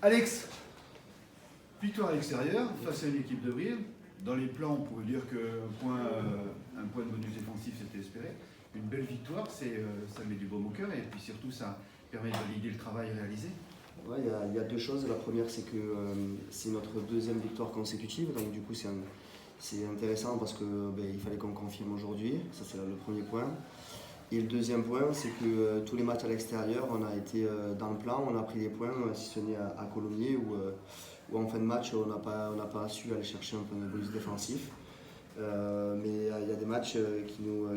Alex, victoire à l'extérieur face à une équipe de Brive. Dans les plans, on pouvait dire qu'un point de bonus défensif c'était espéré. Une belle victoire, ça met du baume au cœur et puis surtout ça permet de valider le travail réalisé. Ouais, il y a deux choses. La première, c'est que c'est notre deuxième victoire consécutive, donc du coup c'est intéressant parce que il fallait qu'on confirme aujourd'hui. Ça c'est le premier point. Et le deuxième point, c'est que tous les matchs à l'extérieur, on a été dans le plan, on a pris des points, si ce n'est à Colomiers, où en fin de match, on n'a pas su aller chercher un point de bonus défensif. Mais il y a des matchs qui nous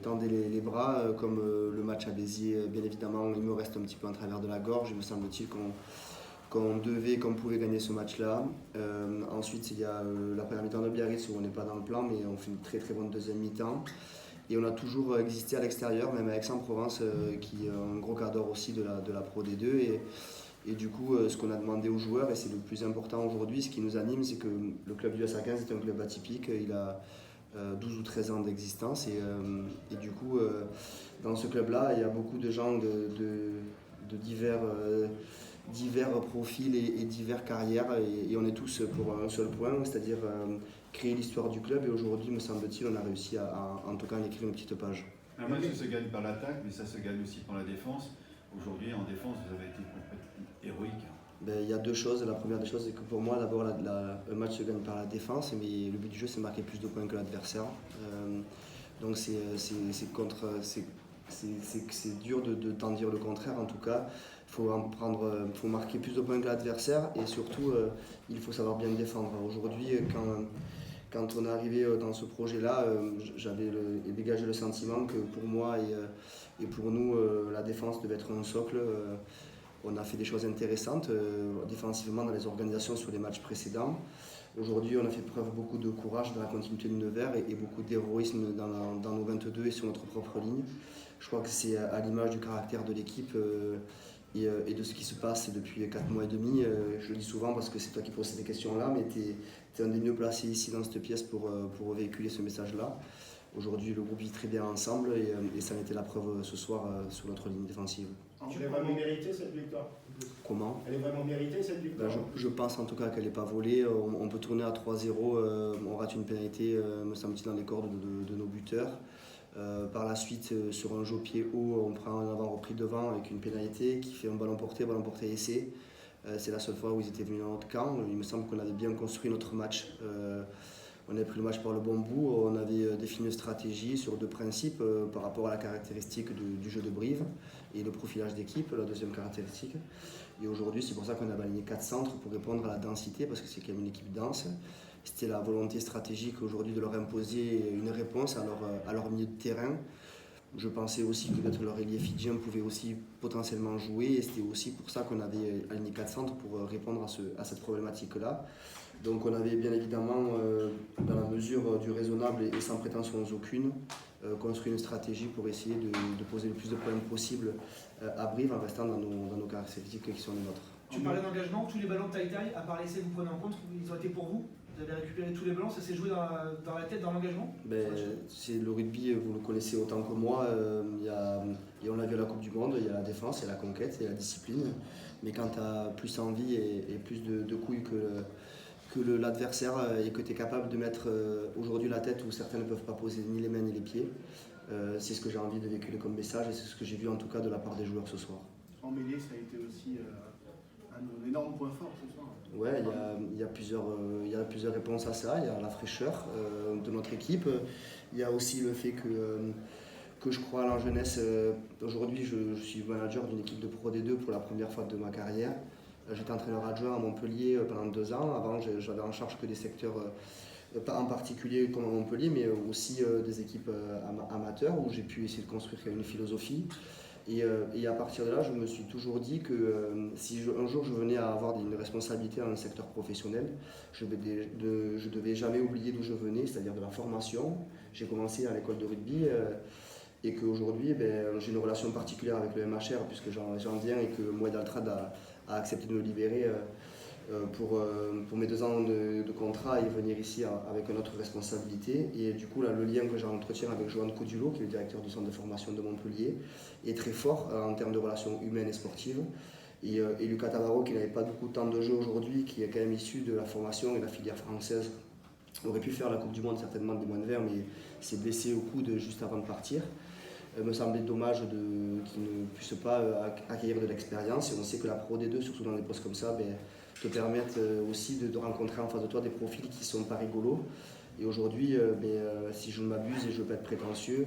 tendaient les bras, comme le match à Béziers, bien évidemment, il me reste un petit peu en travers de la gorge, il me semble-t-il qu'on pouvait gagner ce match-là. Ensuite, il y a la première mi-temps de Biarritz où on n'est pas dans le plan, mais on fait une très très bonne deuxième mi-temps. Et on a toujours existé à l'extérieur, même à Aix-en-Provence, qui est un gros quart d'heure aussi de la Pro D2. Et du coup, ce qu'on a demandé aux joueurs, et c'est le plus important aujourd'hui, ce qui nous anime, c'est que le club du SA15 est un club atypique. Il a 12 ou 13 ans d'existence. Et du coup, dans ce club-là, il y a beaucoup de gens de divers profils et divers carrières. Et on est tous pour un seul point, c'est-à-dire créer l'histoire du club. Et aujourd'hui, me semble-t-il, on a réussi en tout cas à écrire une petite page. Un match se gagne par l'attaque, mais ça se gagne aussi par la défense. Aujourd'hui, en défense, vous avez été héroïque. Il y a deux choses. La première des choses, c'est que pour moi, d'abord, un match se gagne par la défense, mais le but du jeu, c'est marquer plus de points que l'adversaire. Donc c'est dur de t'en dire le contraire. En tout cas, faut marquer plus de points que l'adversaire et surtout, il faut savoir bien défendre. Aujourd'hui, quand on est arrivé dans ce projet-là, j'avais dégagé le sentiment que pour moi et pour nous, la défense devait être un socle. On a fait des choses intéressantes défensivement dans les organisations sur les matchs précédents. Aujourd'hui, on a fait preuve beaucoup de courage dans la continuité de Nevers et beaucoup d'héroïsme dans nos 22 et sur notre propre ligne. Je crois que c'est à l'image du caractère de l'équipe et de ce qui se passe depuis 4 mois et demi. Je le dis souvent parce que c'est toi qui poses ces questions-là, mais tu es un des mieux placés ici dans cette pièce pour véhiculer ce message-là. Aujourd'hui, le groupe vit très bien ensemble et ça a été la preuve ce soir sur notre ligne défensive. Elle est vraiment méritée cette victoire? Comment? Elle est vraiment méritée cette victoire? Je pense en tout cas qu'elle n'est pas volée. On peut tourner à 3-0, on rate une pénalité, me semble-t-il, dans les cordes de nos buteurs. Par la suite, sur un jeu au pied haut, on prend un avant-repris devant avec une pénalité qui fait un ballon porté essai. C'est la seule fois où ils étaient venus dans notre camp. Il me semble qu'on avait bien construit notre match. On avait pris le match par le bon bout, on avait défini une stratégie sur deux principes par rapport à la caractéristique du jeu de Brive et le profilage d'équipe, la deuxième caractéristique. Et aujourd'hui, c'est pour ça qu'on a aligné 4 centres pour répondre à la densité, parce que c'est quand même une équipe dense. C'était la volonté stratégique aujourd'hui de leur imposer une réponse à leur milieu de terrain. Je pensais aussi que peut-être leur ailier fidjien pouvait aussi potentiellement jouer, et c'était aussi pour ça qu'on avait aligné 4 centres pour répondre à cette problématique-là. Donc on avait bien évidemment, dans la mesure du raisonnable et sans prétention aucune, construit une stratégie pour essayer de poser le plus de problèmes possible à Brive en restant dans nos caractéristiques qui sont les nôtres. Tu parlais d'engagement, tous les ballons de taille-taille, à part l'essai que vous prenez en compte, ils ont été pour vous? Vous avez récupéré tous les ballons, ça s'est joué dans la tête, dans l'engagement? C'est le rugby, vous le connaissez autant que moi, et on l'a vu à la Coupe du Monde, il y a la défense, il y a la conquête, il y a la discipline. Mais quand tu as plus envie et plus de couilles que l'adversaire et que tu es capable de mettre aujourd'hui la tête où certains ne peuvent pas poser ni les mains ni les pieds, c'est ce que j'ai envie de véhiculer comme message et c'est ce que j'ai vu en tout cas de la part des joueurs ce soir. En mêlée, ça a été aussi un énorme point fort ce soir. Ouais, il y a plusieurs réponses à ça. Il y a la fraîcheur de notre équipe. Il y a aussi le fait que je crois à la jeunesse. Aujourd'hui, je suis manager d'une équipe de Pro D2 pour la première fois de ma carrière. J'étais entraîneur adjoint à Montpellier pendant 2 ans. Avant, j'avais en charge que des secteurs, pas en particulier comme à Montpellier, mais aussi des équipes amateurs où j'ai pu essayer de construire une philosophie. Et à partir de là, je me suis toujours dit que si un jour je venais à avoir une responsabilité dans le secteur professionnel, je devais jamais oublier d'où je venais, c'est-à-dire de la formation. J'ai commencé à l'école de rugby et qu'aujourd'hui, j'ai une relation particulière avec le MHR puisque j'en viens et que Moed Altrad a accepté de me libérer pour mes 2 ans de contrat et venir ici avec une autre responsabilité. Et du coup, là, le lien que j'entretiens avec Johan Codulot, qui est le directeur du centre de formation de Montpellier, est très fort en termes de relations humaines et sportives. Et Lucas Tabarro, qui n'avait pas beaucoup de temps de jeu aujourd'hui, qui est quand même issu de la formation et de la filière française, aurait pu faire la Coupe du Monde certainement des moins de 20, mais s'est blessé au coude juste avant de partir. Me semblait dommage qu'il ne puisse pas acquérir de l'expérience. Et on sait que la Pro D2, surtout dans des postes comme ça, te permettent aussi de rencontrer en face de toi des profils qui ne sont pas rigolos. Et aujourd'hui, si je ne m'abuse et je ne veux pas être prétentieux,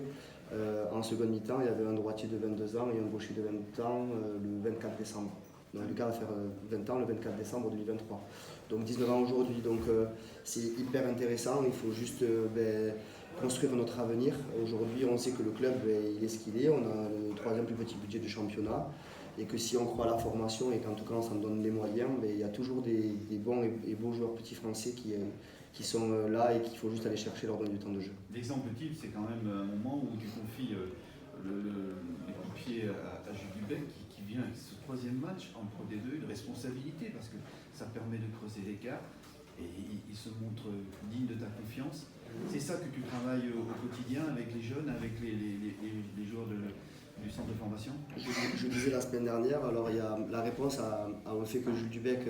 en seconde mi-temps, il y avait un droitier de 22 ans et un gaucher de 20 ans le 24 décembre. Donc Lucas va faire 20 ans le 24 décembre 2023. Donc 19 ans aujourd'hui. Donc c'est hyper intéressant. Il faut juste construire notre avenir. Aujourd'hui, on sait que le club, il est ce qu'il est. On a le 3e plus petit budget du championnat. Et que si on croit à la formation et qu'en tout cas on s'en donne les moyens, il y a toujours des bons et beaux joueurs petits français qui sont là et qu'il faut juste aller chercher leur donner du temps de jeu. L'exemple type, c'est quand même un moment où tu confies les coups à Jules Dubec qui vient avec ce 3e match en Pro D2, une responsabilité parce que ça permet de creuser l'écart et il se montre digne de ta confiance. C'est ça que tu travailles au quotidien avec les jeunes, avec les joueurs du centre de formation. Je disais la semaine dernière, alors il y a la réponse au fait que Jules Dubec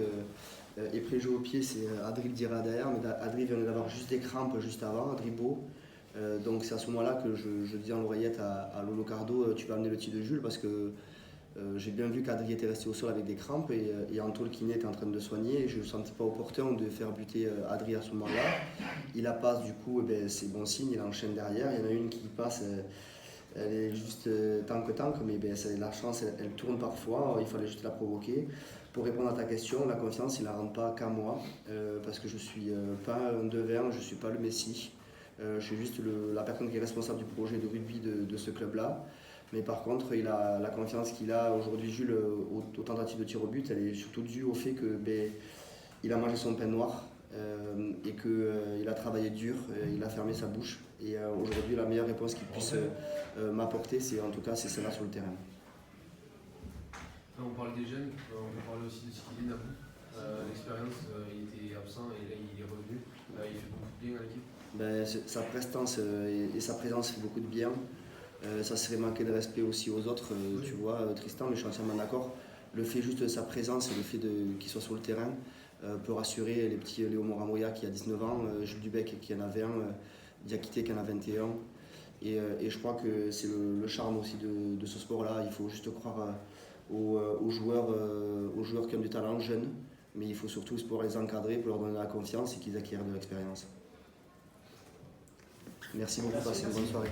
est pré-joué au pied, c'est Adril dira derrière, mais Adril vient d'avoir juste des crampes juste avant, Adril Beau. Donc c'est à ce moment-là que je dis en l'oreillette à Lolo Cardo, tu vas amener le petit de Jules parce que j'ai bien vu qu'Adril était resté au sol avec des crampes et Anto le kiné était en train de le soigner et je ne me sentais pas opportun de faire buter Adril à ce moment-là. Il la passe du coup, c'est bon signe, il enchaîne derrière, il y en a une qui passe. Elle est juste tank, mais la chance, elle tourne parfois, il fallait juste la provoquer. Pour répondre à ta question, la confiance, il ne la rend pas qu'à moi, parce que je ne suis pas un Devers, je ne suis pas le Messi. Je suis juste la personne qui est responsable du projet de rugby de ce club-là. Mais par contre, la confiance qu'il a aujourd'hui, Jules, aux tentatives de tir au but, elle est surtout due au fait qu'il a mangé son pain noir et qu'il a travaillé dur, il a fermé sa bouche. Et aujourd'hui, la meilleure réponse qu'il puisse m'apporter, c'est celle-là sur le terrain. On parle des jeunes, on peut parler aussi de Skidin Nabou. L'expérience, il était absent et là il est revenu. Il fait beaucoup de bien à l'équipe. Sa prestance et sa présence fait beaucoup de bien. Ça serait manquer de respect aussi aux autres, tu vois, Tristan, mais je suis entièrement d'accord. Le fait juste de sa présence et le fait qu'il soit sur le terrain peut rassurer les petits Léo Moramoya qui a 19 ans, Jules Dubec qui en a 20, Diakité qui en a 21. Et je crois que c'est le charme aussi de ce sport-là. Il faut juste croire aux joueurs qui ont du talent, jeunes, mais il faut surtout pouvoir les encadrer pour leur donner la confiance et qu'ils acquièrent de l'expérience. Merci beaucoup, passez une bonne soirée.